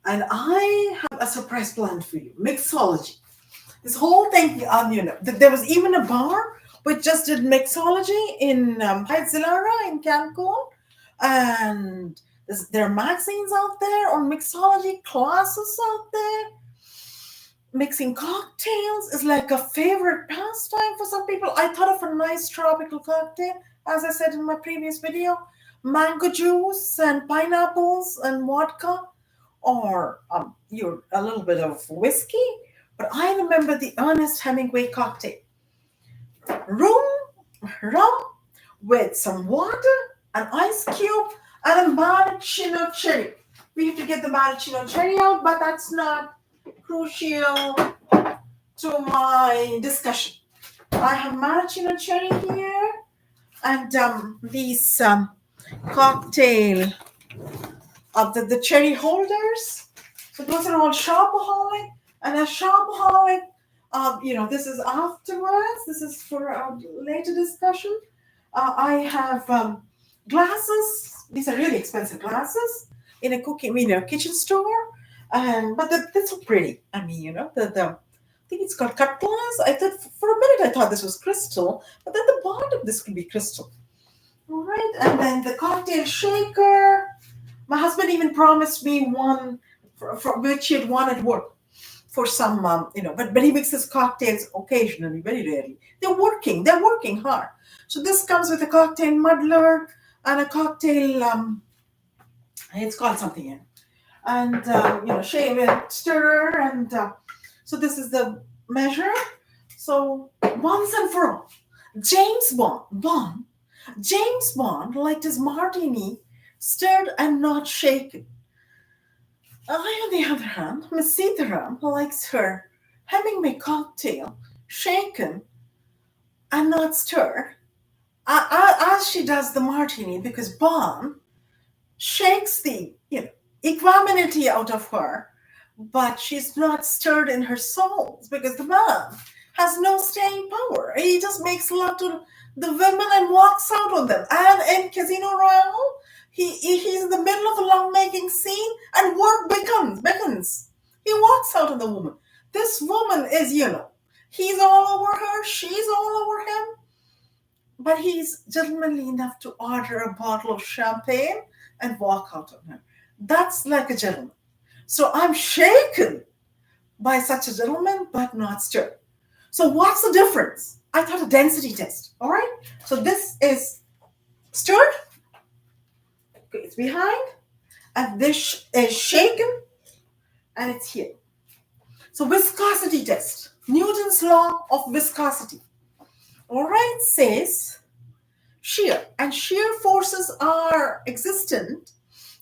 And I have a surprise plan for you. Mixology. This whole thing, there was even a bar which just did mixology in Hyde Zilara in Cancun. And there are magazines out there on mixology, classes out there. Mixing cocktails is like a favorite pastime for some people. I thought of a nice tropical cocktail, as I said in my previous video, mango juice and pineapples and vodka, or a little bit of whiskey. But I remember the Ernest Hemingway cocktail: rum, rum with some water, an ice cube, and a maraschino cherry. We have to get the maraschino cherry out, but that's not crucial to my discussion. I have maraschino cherry here, and these cocktail of the cherry holders. So those are all shopaholic, and a shopaholic. This is afterwards. This is for a later discussion. I have glasses. These are really expensive glasses in a kitchen store, and but they're so pretty. I mean, I think it's called cut glass. I thought for a minute I thought this was crystal, but then the bottom of this could be crystal. All right, and then the cocktail shaker. My husband even promised me one for which he had one at work for some, but he mixes cocktails occasionally, very rarely. They're working hard. So this comes with a cocktail muddler and a cocktail, it's called something, and, shave it, stirrer, and so this is the measure. So once and for all, James Bond liked his martini stirred and not shaken. I, on the other hand, Miss Sitaram likes her Hemingway cocktail shaken and not stirred, as she does the martini, because Bond shakes the equanimity out of her, but she's not stirred in her soul because the man has no staying power. He just makes love to the women and walks out on them. And in Casino Royale, he's in the middle of a love-making scene and work beckons. He walks out on the woman. This woman is, he's all over her, she's all over him, but he's gentlemanly enough to order a bottle of champagne and walk out on her. That's like a gentleman. So I'm shaken by such a gentleman, but not stirred. So what's the difference? I thought a density test. All right. So this is stirred. Okay, it's behind, and this is shaken, and it's here. So viscosity test. Newton's law of viscosity. All right, says shear, and shear forces are existent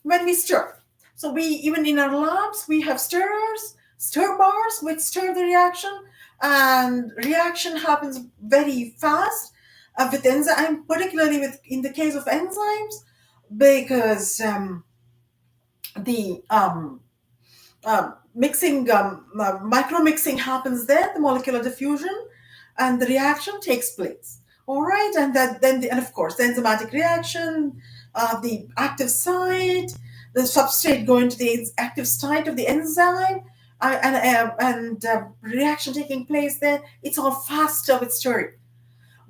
when we stir. So we, even in our labs, we have stir bars which stir the reaction, and reaction happens very fast with enzyme, particularly in the case of enzymes, because the micro mixing happens there, the molecular diffusion, and the reaction takes place. All right, and and of course the enzymatic reaction, the active site, the substrate going to the active site of the enzyme, and reaction taking place there. It's all faster with stirring.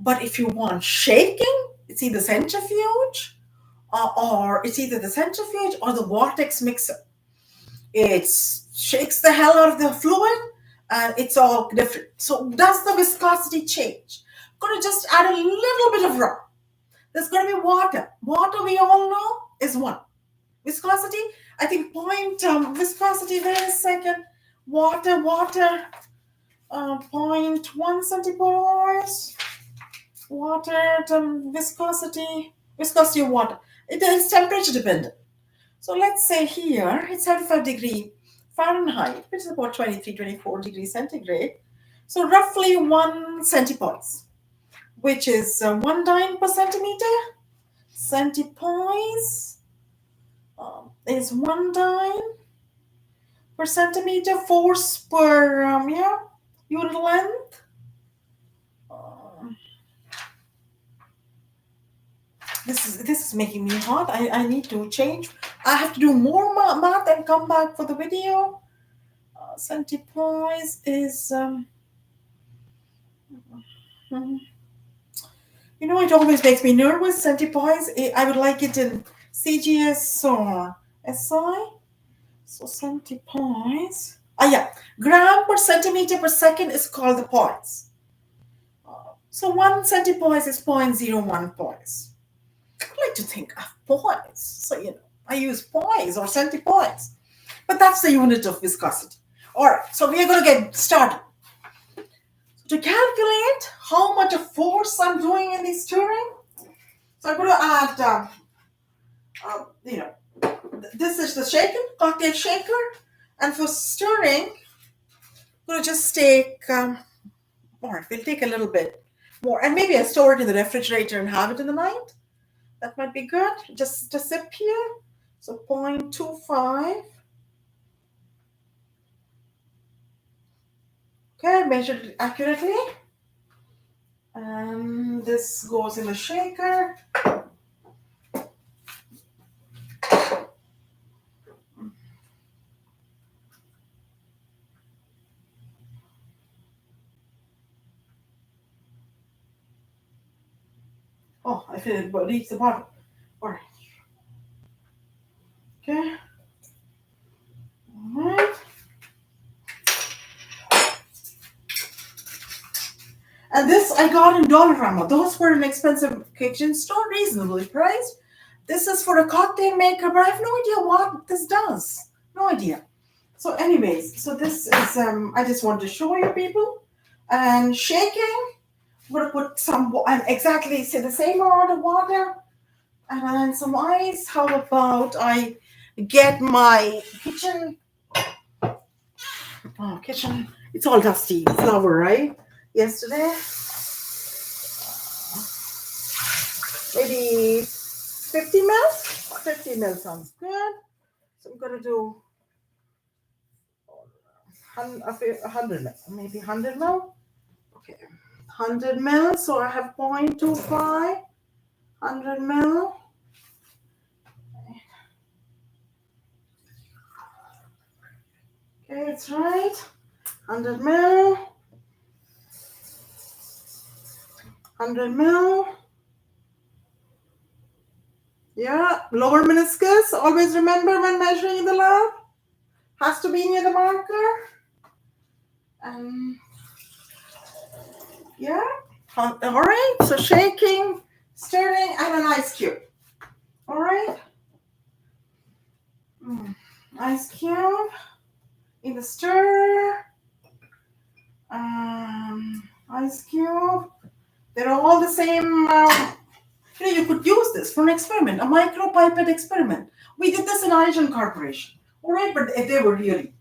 But if you want shaking, it's either centrifuge, or it's either the centrifuge or the vortex mixer. It shakes the hell out of the fluid, and it's all different. So does the viscosity change? I'm going to just add a little bit of rum. There's going to be water. Water, we all know, is 1. Viscosity, I think viscosity, wait a second. Water, 0.1 centipoise. Water, viscosity of water. It is temperature dependent. So let's say here it's 75 degree Fahrenheit, which is about 23, 24 degrees centigrade. So roughly 1 centipoise, which is 1 dyne per centimeter. Centipoise is 1 dyne per centimeter. Force per unit length. This is making me hot. I need to change I have to do more math and come back for the video. 70 points is, hmm, it always makes me nervous. 70 points. I would like it in CGS or SI. So 70 points. Yeah. Gram per centimeter per second is called the points. So 1 centipoise is 0.01 poise. I like to think of poise. So, I use poise or centipoise. But that's the unit of viscosity. All right, so we are going to get started. So to calculate how much of force I'm doing in the stirring, so I'm going to add, this is the cocktail shaker. And for stirring, I'm going to just take, we'll take a little bit more. And maybe I store it in the refrigerator and have it in the night. That might be good. Just a sip here. So 0.25. Okay, measured it accurately. And this goes in the shaker. Oh, I feel it reach the bottom. All right. Okay. All right. And this I got in Dollarama. Those were an expensive kitchen store, reasonably priced. This is for a cocktail maker, but I have no idea what this does. No idea. So, anyways, so this is I just wanted to show you people. And shaking, I'm gonna put some exactly say the same amount of water and then some ice. How about I get my kitchen? Oh, kitchen! It's all dusty. Flour, right? Yesterday, maybe 50 mils. 50 mils sounds good. So I'm gonna do 100 mil, maybe 100 mil. Okay, 100 mil. So I have 0.25, 100 mil. Okay, it's right. 100 mil. 100 mil. Yeah, lower meniscus. Always remember when measuring in the lab. Has to be near the marker. Yeah. All right. So shaking, stirring, and an ice cube. All right. Ice cube in the stir. Ice cube. They're all the same. You could use this for an experiment, a micropipette experiment. We did this in Iron Corporation. All right, but they were really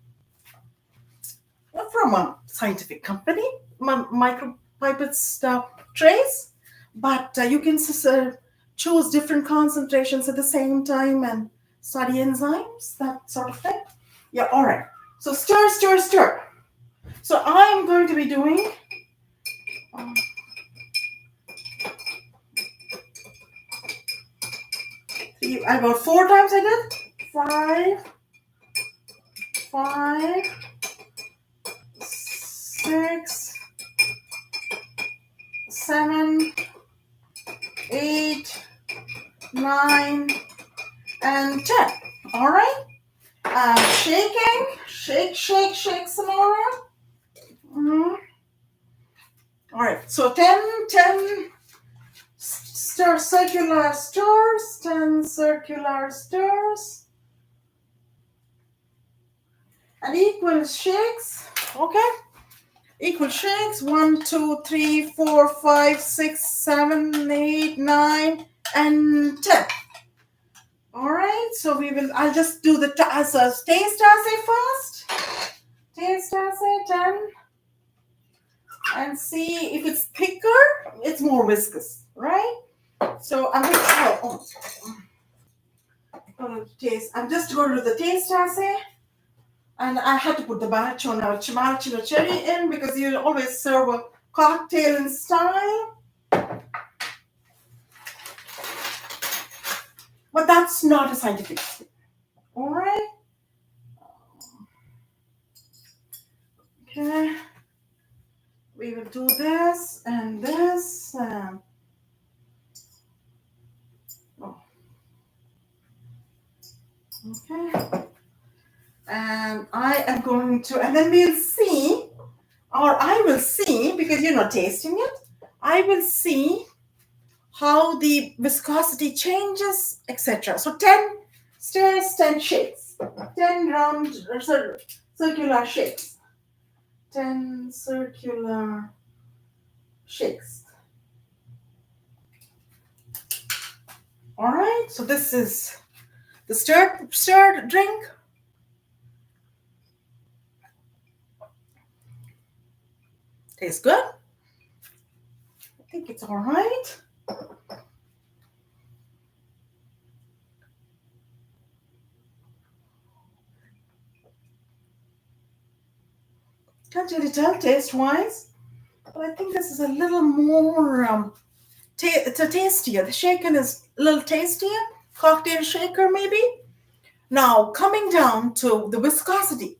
from a scientific company, micropipettes trays, but you can choose different concentrations at the same time and study enzymes, that sort of thing. Yeah, all right. So stir, stir, stir. So I'm going to be doing about 4 times I did. 5, 6, 7, 8, 9, and 10. All right. Shaking. Shake, shake, shake some more. All right. So 10 circular stirs, 10 circular stirs, and equal shakes. Okay. Equal shakes. 1, 2, 3, 4, 5, 6, 7, 8, 9, and 10. All right. So I'll just do the taste assay first. Taste assay 10. And see if it's thicker, it's more viscous, right? So I'm going to taste. I'm just going to do the taste assay. And I had to put the maraschino cherry in because you always serve a cocktail in style. But that's not a scientific thing. All right. Okay. We will do this and this. Oh, okay. And I am going to, and then we'll see, or I will see, because you're not tasting it, I will see how the viscosity changes, etc. So 10 stirs, 10 shakes, 10 round circular shakes, 10 circular shakes. All right, so this is the stirred drink. Tastes good. I think it's all right. Can't really tell taste wise, but I think this is a little more. It's a tastier. The shaken is a little tastier. Cocktail shaker maybe. Now coming down to the viscosity,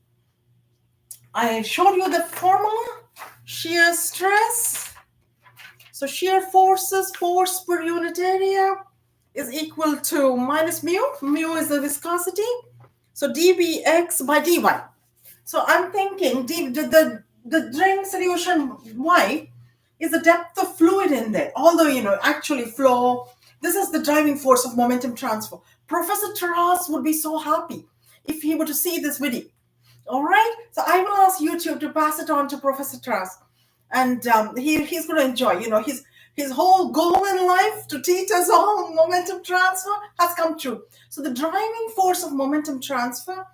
I showed you the formula. Shear stress. So shear forces, force per unit area, is equal to minus mu. Mu is the viscosity. So dBx by dy. So I'm thinking the drink solution Y is the depth of fluid in there. Although, actually flow, this is the driving force of momentum transfer. Professor Taras would be so happy if he were to see this video. All right. So I will ask YouTube to pass it on to Professor Taras. And he's going to enjoy, his whole goal in life to teach us all momentum transfer has come true. So the driving force of momentum transfer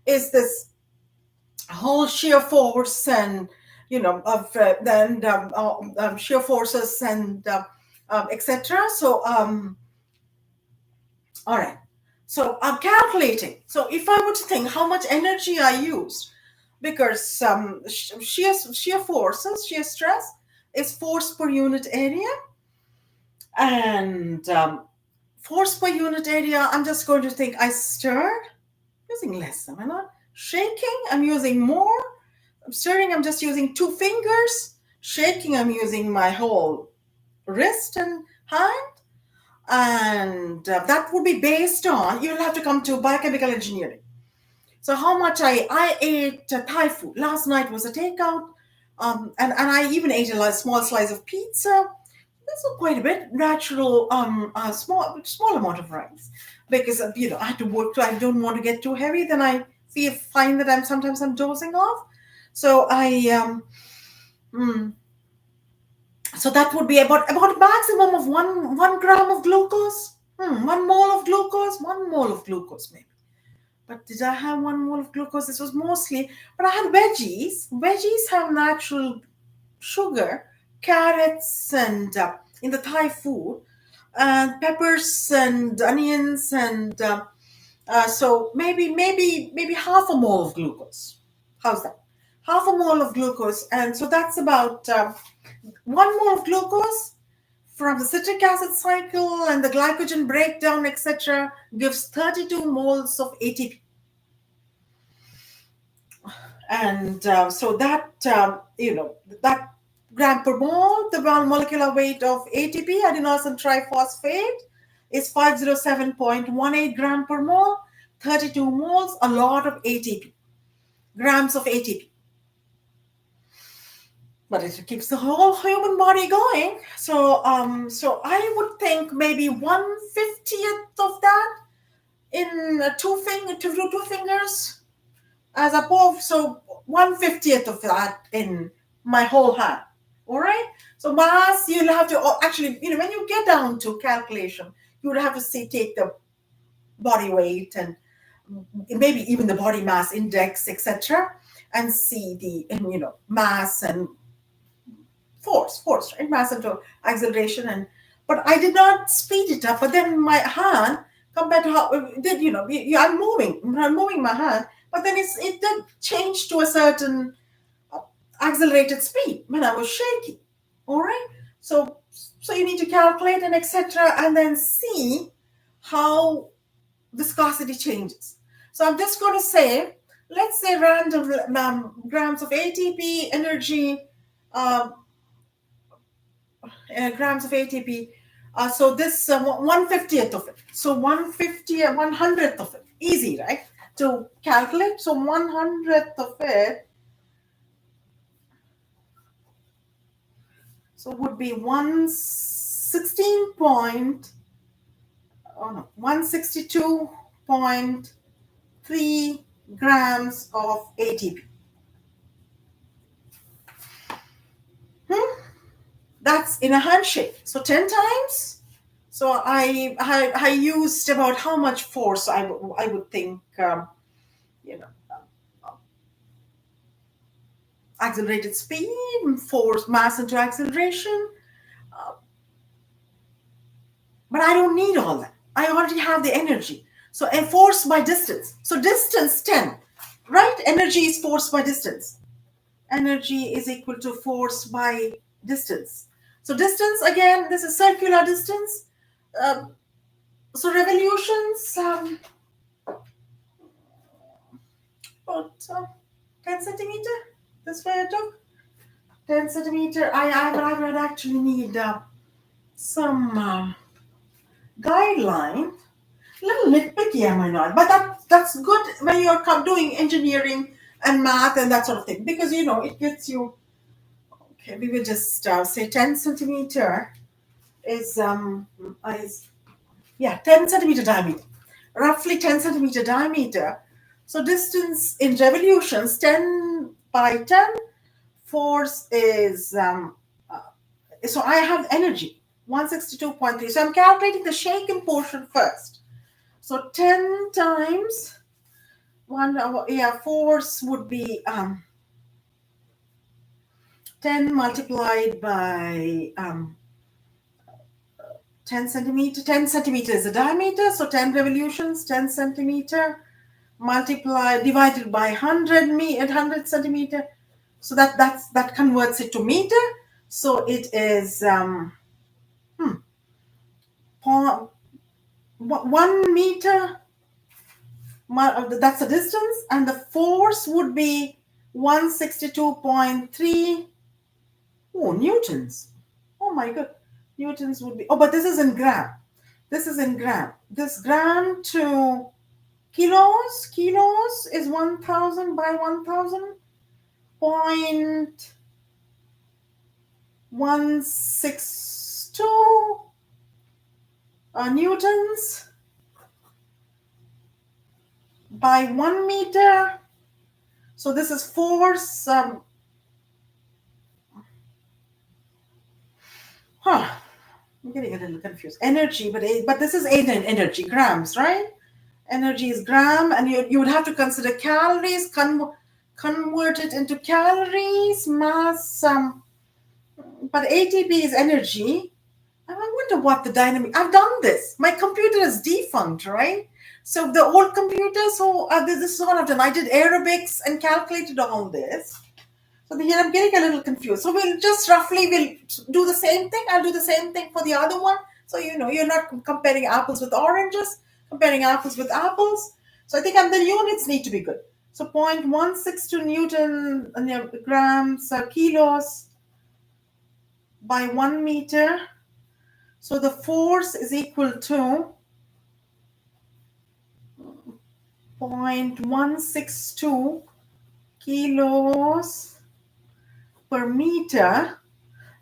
is this whole shear force and of then shear forces and etc. So all right, so I'm calculating. So if I were to think how much energy I used, because shear forces, shear stress is force per unit area, and force per unit area, I'm just going to think I stirred using less, am I not? Shaking, I'm using more. Stirring, I'm just using two fingers. Shaking, I'm using my whole wrist and hand. And that would be based on, you'll have to come to biochemical engineering. So how much I ate Thai food. Last night was a takeout. And I even ate a small slice of pizza. This was quite a bit. Natural, small amount of rice. Because, I had to work, so I don't want to get too heavy. Then I find that I'm dozing off. So mm, so that would be about a maximum of one gram of glucose. 1 mole of glucose, 1 mole of glucose maybe. But did I have 1 mole of glucose? This was mostly, but I had veggies. Veggies have natural sugar, carrots, and in the Thai food, and peppers and onions, and so maybe half a mole of glucose. How's that? Half a mole of glucose, and so that's about 1 mole of glucose from the citric acid cycle and the glycogen breakdown, etc., gives 32 moles of ATP. And so that gram per mole, the molecular weight of ATP, adenosine triphosphate, is 507.18 gram per mole, 32 moles, a lot of ATP, grams of ATP. But it keeps the whole human body going. So I would think maybe 1/50th of that in two fingers as a pove. So 1/50th of that in my whole hand. All right. So mass, you'll have to actually, when you get down to calculation, you would have to take the body weight and maybe even the body mass index, etc., and see the mass and force, right? Mass into acceleration, but I did not speed it up. But then my hand, compared to how did I'm moving my hand, but then it did change to a certain accelerated speed when I was shaking. All right, so you need to calculate and etc., and then see how viscosity changes. So I'm just going to say, let's say random grams of ATP energy, uh, grams of ATP. So this 1/50th of it. So 150, 100th of it. Easy, right? To calculate. So 100th of it, so would be 116 point, oh no, 162.3 grams of ATP. That's in a handshake. So 10 times. So I used about how much force I would think, you know, accelerated speed, force, mass into acceleration. But I don't need all that. I already have the energy. So and force by distance. So distance 10, right? Energy is force by distance. Energy is equal to force by distance. So distance, again, this is circular distance. Um, so revolutions, about 10 centimeter. This way I took 10 centimeter. I would actually need some guideline. A little nitpicky, am I not? But that's good when you're doing engineering and math and that sort of thing, because it gets you. Okay, we will just say 10 centimeter is is, yeah, 10 centimeter diameter, roughly 10 centimeter diameter. So distance in revolutions, 10 by 10. Force is so I have energy 162.3. So I'm calculating the shaken portion first. So 10 times one, yeah, force would be 10 multiplied by 10 centimeter. 10 centimeter is the diameter, so 10 revolutions, 10 centimeter multiplied divided by 100 centimeter. So that converts it to meter. So it is 1 meter. That's the distance, and the force would be 162.3. Oh, newtons. Oh my god. Newtons would be. Oh, but this is in gram. This is in gram. This gram to kilos. Kilos is 1,000 by 1,000. 0.162 newtons by 1 meter. So this is force. I'm getting a little confused. Energy, but this is energy, grams, right? Energy is gram, and you would have to consider calories, convert it into calories, mass. But ATP is energy. And I wonder what the dynamic. I've done this. My computer is defunct, right? So the old computer. So this is what I've done. I did aerobics and calculated all this. So here I'm getting a little confused. So we'll just we'll do the same thing. I'll do the same thing for the other one. So you're not comparing apples with oranges, comparing apples with apples. So I think the units need to be good. So 0.162 Newton grams kilos by 1 meter. So the force is equal to 0.162 kilos per meter.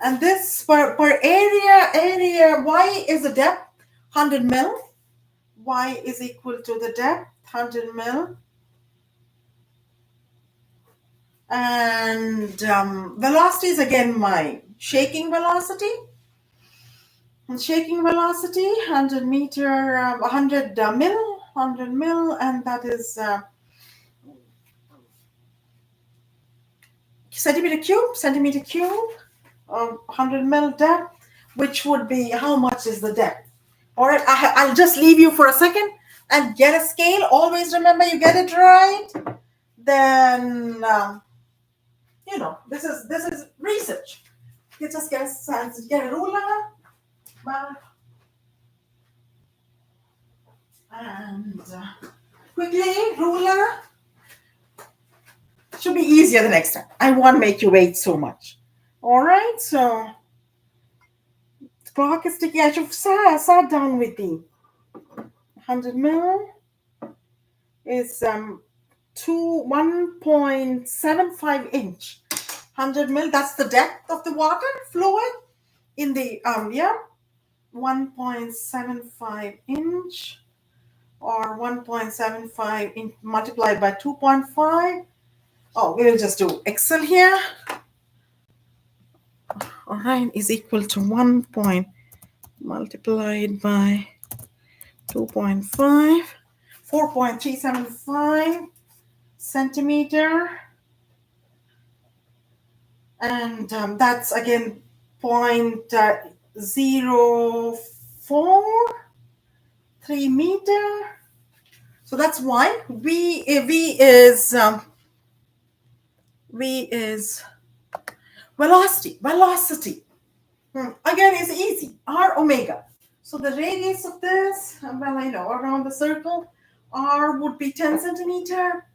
And this per area, y is the depth, 100 mil. Y is equal to the depth, 100 mil. And velocity is again my shaking velocity. And shaking velocity, 100 meter, 100 mil, 100 mil, and that is centimeter cube, 100 mil depth, which would be how much is the depth? All right, I'll just leave you for a second and get a scale. Always remember, you get it right, then this is research. You just get a ruler, and quickly, ruler. Should be easier the next time. I won't make you wait so much. All right, so the clock is ticking. I should sat down with the 100 mil is 1.75 inch. 100 mil, that's the depth of the water fluid in the 1.75 inch or 1.75 inch multiplied by 2.5. Oh, we'll just do Excel here. All right, is equal to 1 point multiplied by 2.5, 4.375 centimeter. And that's again 0.043 meter. So that's why V is velocity. Again, is easy. R omega. So the radius of this, well, I know around the circle, R would be 10 centimeter.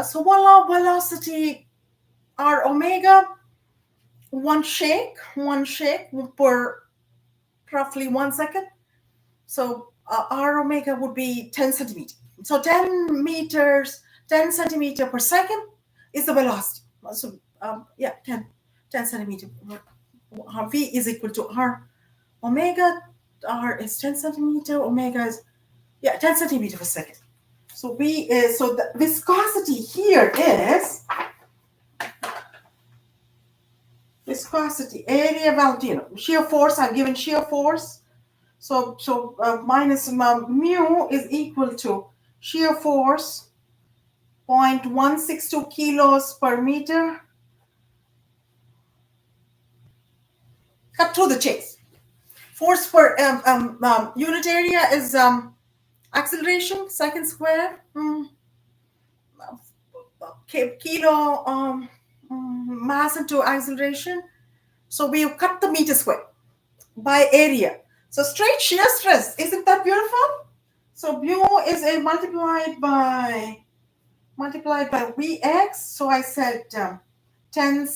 So voila, velocity R omega. One shake per roughly 1 second. So R omega would be 10 centimeters. So 10 centimeter per second is the velocity. So 10 centimeter. V is equal to R omega. R is 10 centimeter. Omega is 10 centimeter per second. So so the viscosity here is viscosity, area, well, shear force. I've given shear force. So minus mu is equal to shear force 0.162 kilos per meter. Cut through the chase. Force per unit area is acceleration, second square. Kilo mass into acceleration. So we cut the meter square by area. So straight shear stress, isn't that beautiful? So mu is multiplied by Vx. So I said 10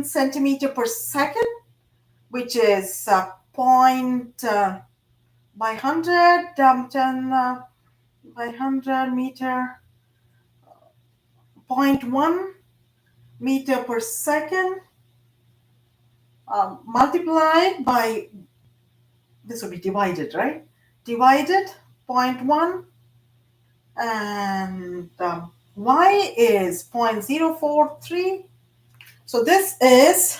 centimeter per second, which is point by 100, 10 by 100 meter, 0.1 meter per second, multiplied by, this will be divided, right? Divided 0.1, and y is 0.043. So this is,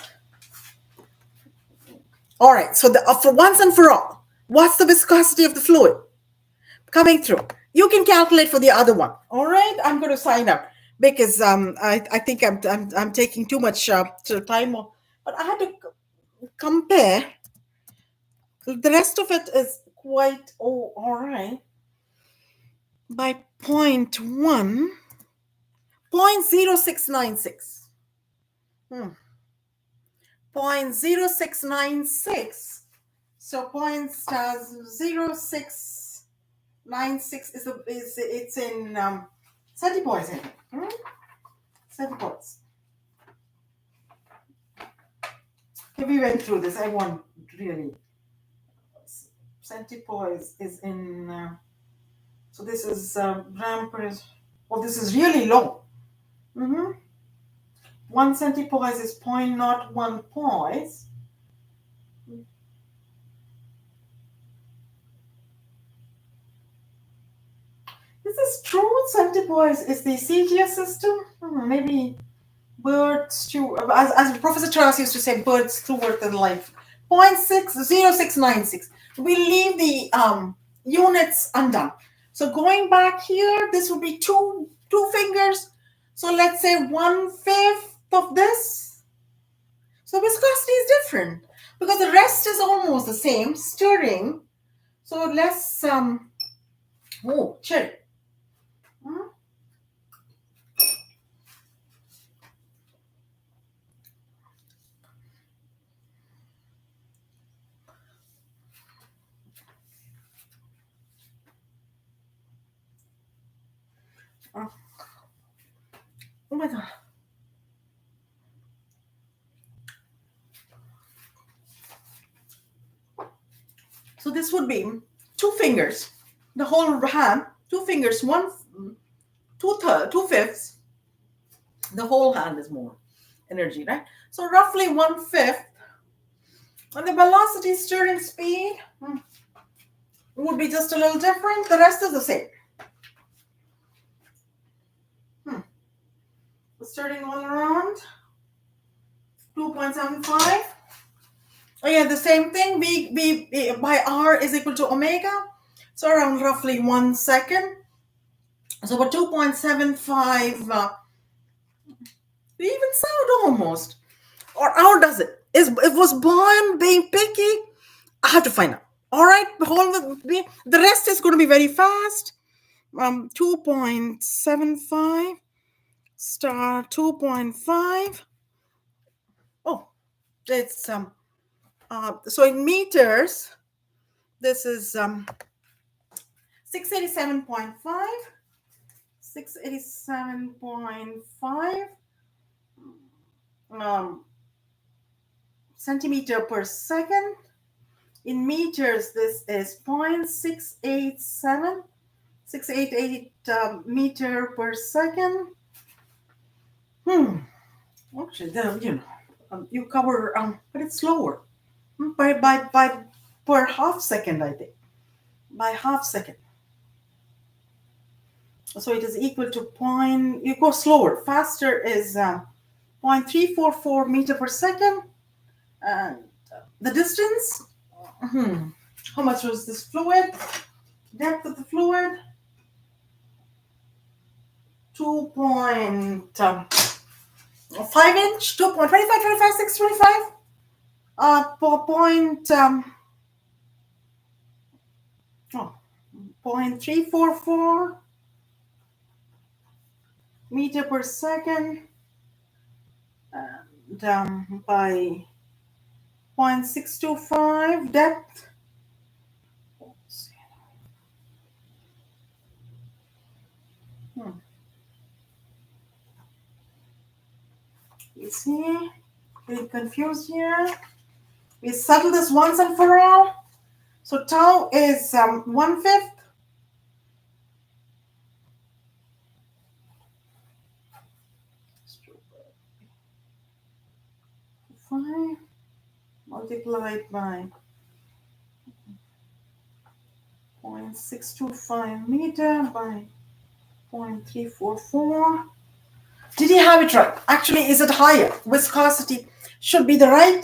all right, so for once and for all, what's the viscosity of the fluid coming through? You can calculate for the other one. All right, I'm going to sign up because I think I'm taking too much time, but I had to compare. The rest of it is quite all right. By 0.1, 0.0696. 0.0696. So 0.0696 is it's in centipoise. Centipoise. Okay, we went through this. I want really. Centipoise is in. So this is gram per. Oh, this is really low. 1 centipoise is 0.01 poise. Is this true? Centipoise is the CGS system? Maybe birds too. As Professor Charles used to say, birds truer than life. 0.0696. We leave the units undone. So going back here, this would be two fingers. So let's say 1/5 of this. So viscosity is different because the rest is almost the same, stirring. So let's cherry. Oh, oh my God. So this would be two fingers, the whole hand, two fingers, one, two fifths. The whole hand is more energy, right? So roughly one fifth. And the velocity stirring speed would be just a little different. The rest is the same. Stirring all around. 2.75. Again, the same thing. V by R is equal to omega. So around roughly 1 second. So for 2.75, we even sound almost. Or how does it? It was born being picky. I have to find out. All right, the rest is going to be very fast. 2.75 star 2.5. Oh, it's so in meters, this is 687.5. 687.5 centimeter per second. In meters, this is 0.687, 688 meter per second. Actually, you cover, but it's slower. By per half second, I think. By half second. So it is equal to you go slower. Faster is 0.344 meter per second. And the distance, how much was this fluid? Depth of the fluid, 2.5 inch, 2.25, 25, 6, 25. Point, 0.344 meter per second, and by 0.625 depth. You see, getting confused here. We settle this once and for all. So tau is 1/5. Five multiplied by 0.625 meter by 0.344. Did he have it right? Actually, is it higher? Viscosity should be the right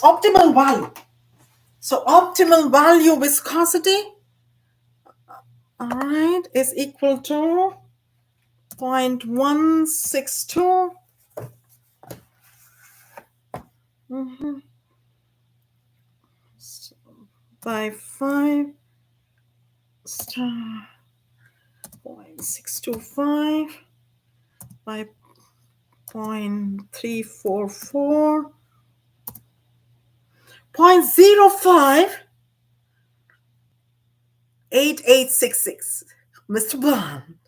optimal value. So optimal value viscosity, all right, is equal to 0.162 by 5 star 0.625 by 0.344 0.05 8866. Mr. Bond,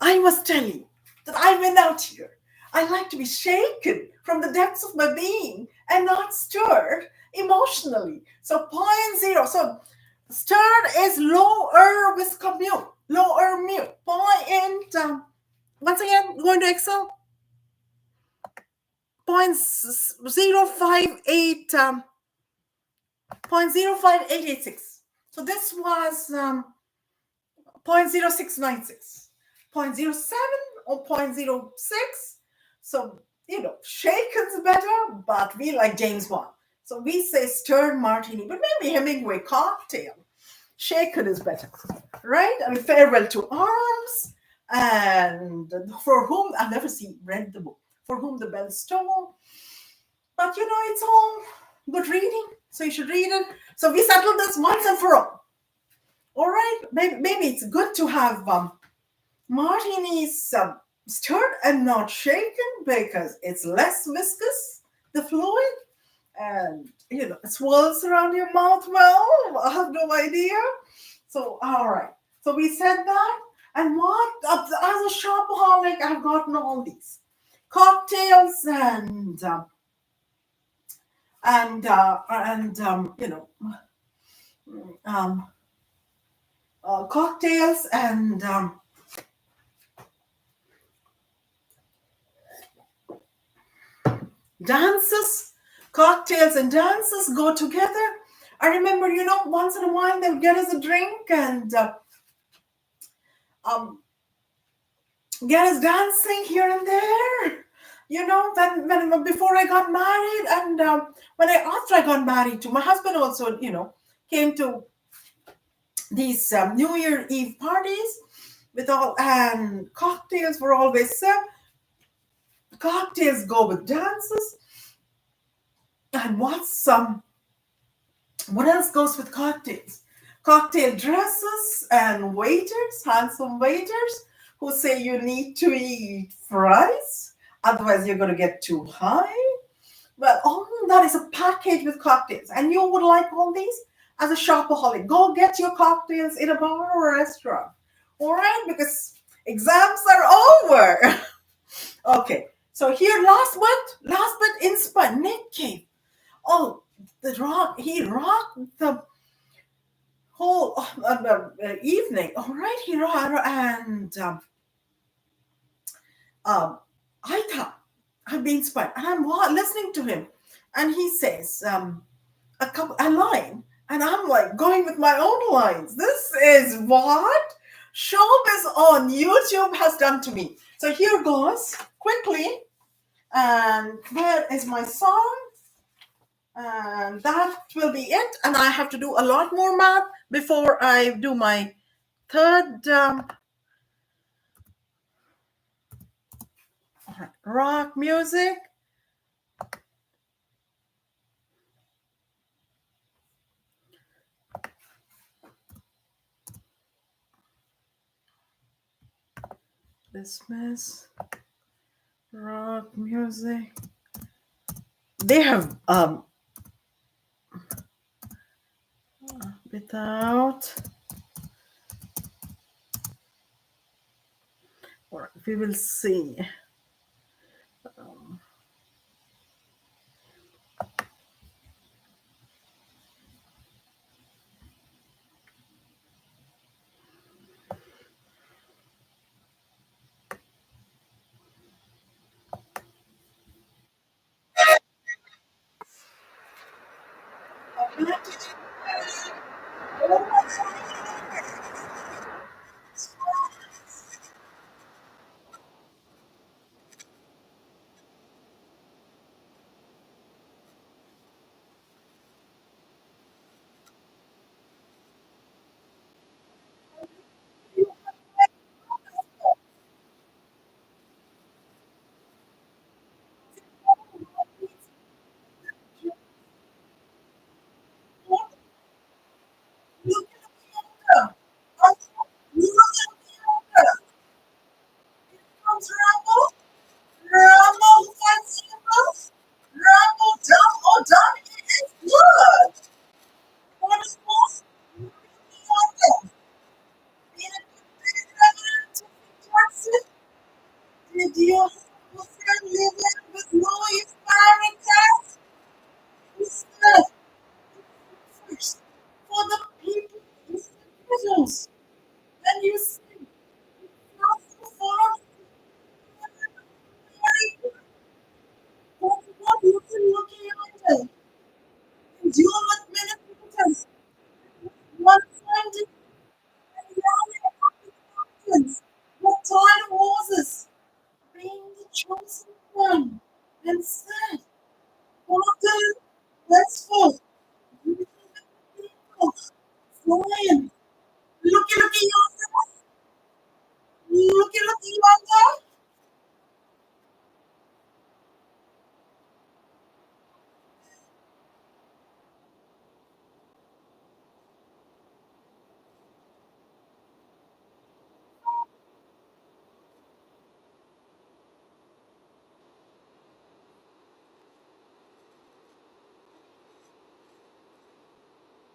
I must tell you that I went out here. I like to be shaken from the depths of my being and not stirred emotionally. So 0.0. So stirred is lower viscomu, lower mu. Once again, going to Excel. 0.058 0.05886. So this was 0.0696, 0.07 or 0.06. So, shaken's better, but we like James Bond. So we say stirred martini, but maybe Hemingway cocktail. Shaken is better, right? I mean, farewell to arms, and for whom, I've never read the book, for whom the bells toll. But it's all good reading, so you should read it. So we settled this once and for all. All right, maybe it's good to have martinis stirred and not shaken because it's less viscous, the fluid, and it swirls around your mouth. Well, I have no idea. So all right, so we said that. And what, as a shopaholic, I've gotten all these cocktails and um, cocktails and dances. Cocktails and dances go together. I remember, once in a while they would get us a drink and um, get us dancing here and there. When before I got married, and after I got married too, my husband also, came to these New Year Eve parties with all, and cocktails were always served. Cocktails go with dances, and what else goes with cocktails? Cocktail dresses and waiters, handsome waiters who say you need to eat fries, otherwise you're going to get too high. Well, all that is a package with cocktails, and you would like all these as a shopaholic. Go get your cocktails in a bar or a restaurant, all right? Because exams are over. Okay, so here, last but inspired, Nick Cave. Oh, he rocked the whole evening. All right, he rocked, and um, I thought I'd be inspired, and I'm listening to him, and he says a line, and I'm like going with my own lines. This is what showbiz on YouTube has done to me. So here goes quickly, and where is my song? And that will be it. And I have to do a lot more math before I do my third rock music. Dismiss rock music. They have without. Or we will see. Rumble festivals, Rumble dumb or dumb is good. What is most in a Jackson? Did you live in with Louis Farrakhan? He said first for the people individuals. And you said for what you can looking at it. And you with minutes. One side what tied Moses, being the chosen one, and said, Father, let's go. People flying. Looky yonder. Looky yonder.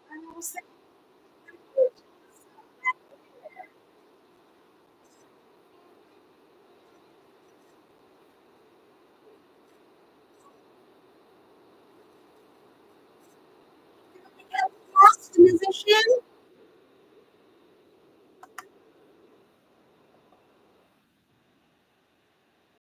And I was like,